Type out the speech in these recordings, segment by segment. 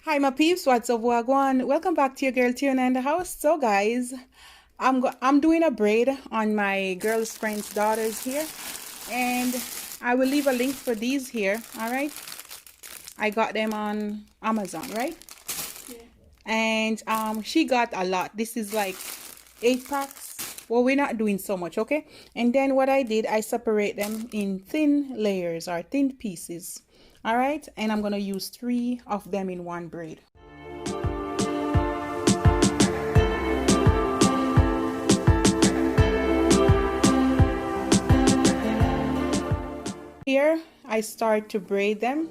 Hi, my peeps. What's up, Wagwan? Welcome back to your girl Tuna in the house. So, guys, I'm doing a braid on my girl's friend's daughters here, and I will leave a link for these here. All right, I got them on Amazon, right? Yeah. And she got a lot. This is like 8 packs. Well, we're not doing so much, okay? And then what I did, I separate them in thin layers or thin pieces. All right, and I'm gonna use 3 of them in one braid. Here I start to braid them,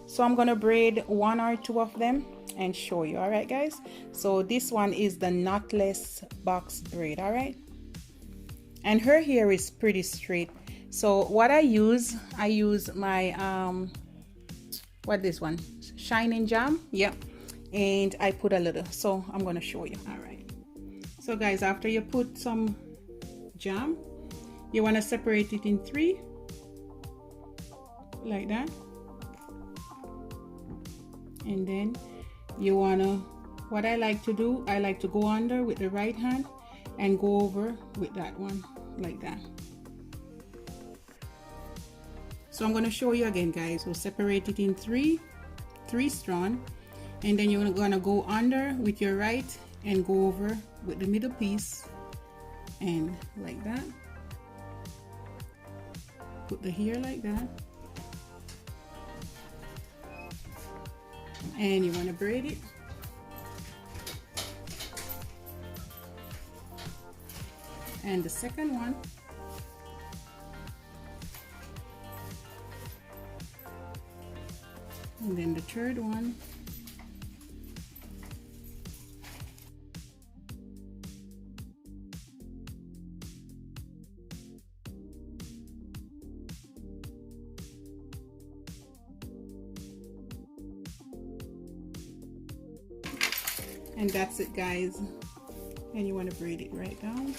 so I'm gonna braid 1 or 2 of them and show you. All right, guys, so this one is the knotless box braid. All right, and her hair is pretty straight. So what I use my what this one, shining jam. Yep. And I put a little, so I'm gonna show you. All right, so guys, after you put some jam, you want to separate it in 3 like that, and then you wanna, what I like to do, I like to go under with the right hand and go over with that one like that. So I'm going to show you again, guys. We'll separate it in three strand, and then you're gonna go under with your right and go over with the middle piece and like that. Put the hair like that, and you want to braid it. And the second one, and then the third one, and that's it, guys. And you want to braid it right down.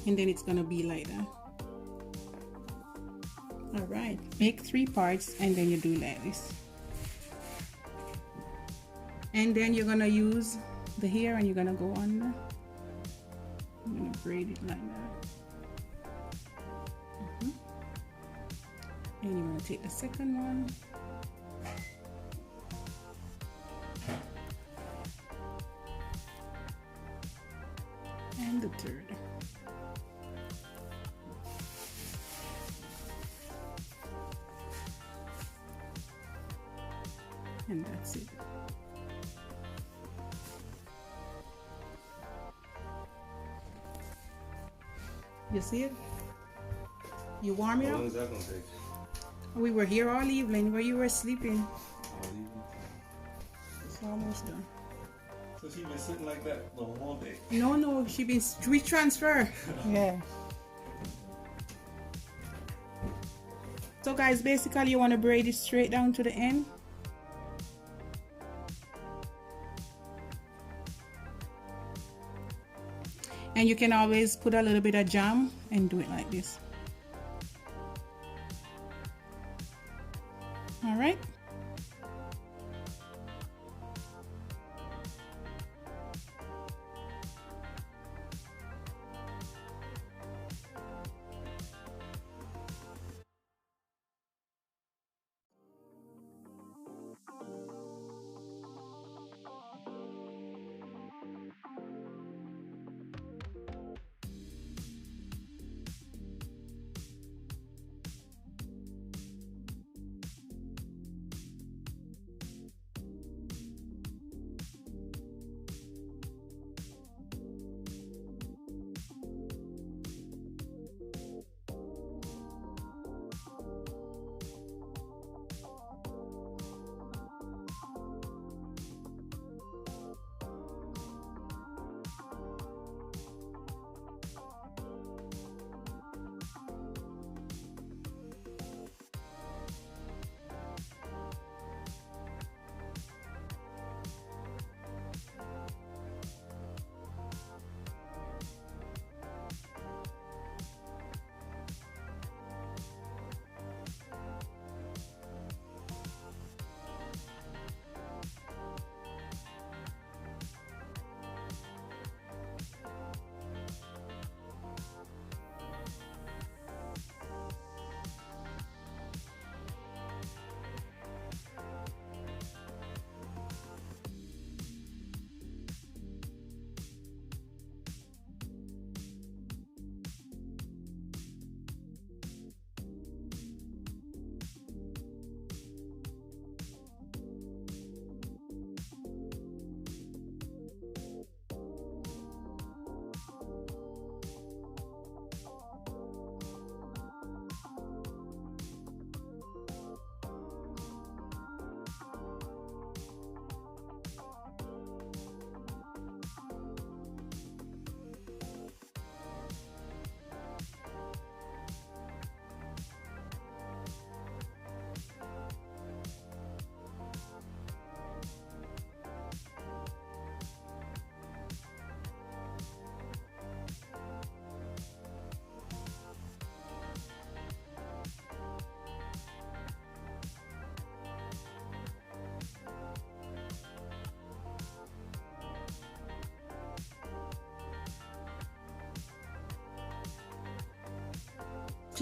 And then it's gonna be like that. All right, make 3 parts and then you do like this, and then you're gonna use the hair and you're gonna go under. I'm gonna braid it like that. And you're gonna take the second one, and the third. And that's it. You see it? You warm it up? How long is that gonna take? We were here all evening where you were sleeping. All evening? It's almost done. So she's been sitting like that the whole day? No, she been transfer. Yeah. So guys, basically you want to braid it straight down to the end. And you can always put a little bit of jam and do it like this. All right.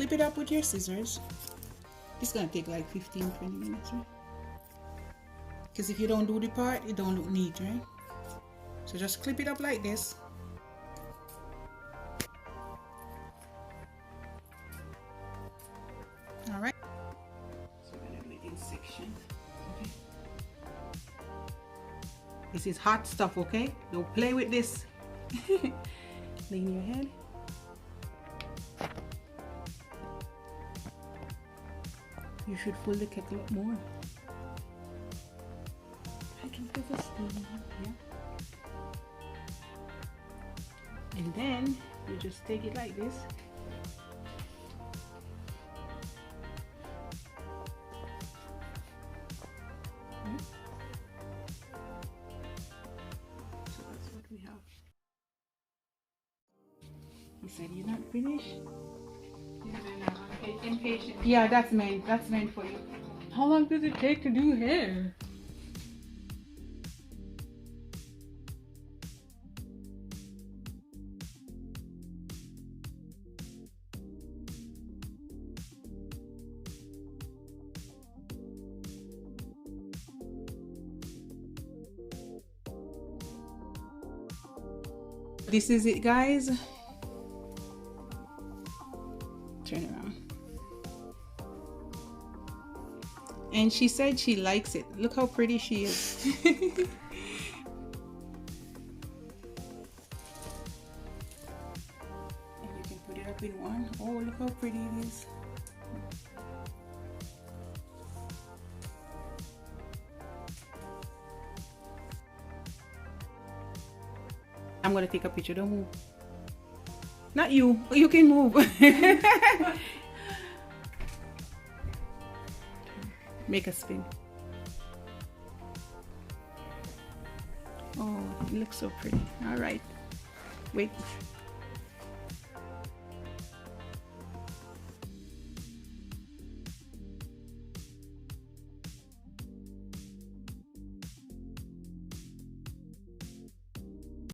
clip it up with your scissors. It's gonna take like 15-20 minutes, right? Because if you don't do the part, it don't look neat, right? So just clip it up like this. All right. So we're gonna do it in sections. Okay. This is hot stuff, okay? Don't play with this. Lean your head. You should fold the kettle up more. I can feel the steam, yeah. And then you just take it like this. So that's what we have. You said you're not finished? Impatient. Yeah, that's meant for you. How long does it take to do hair? This is it, guys. Turn around. And she said she likes it. Look how pretty she is. And you can put it up in one. Oh, look how pretty it is. I'm gonna take a picture. Don't move. Not you. You can move. Make a spin. Oh, it looks so pretty. All right. Wait.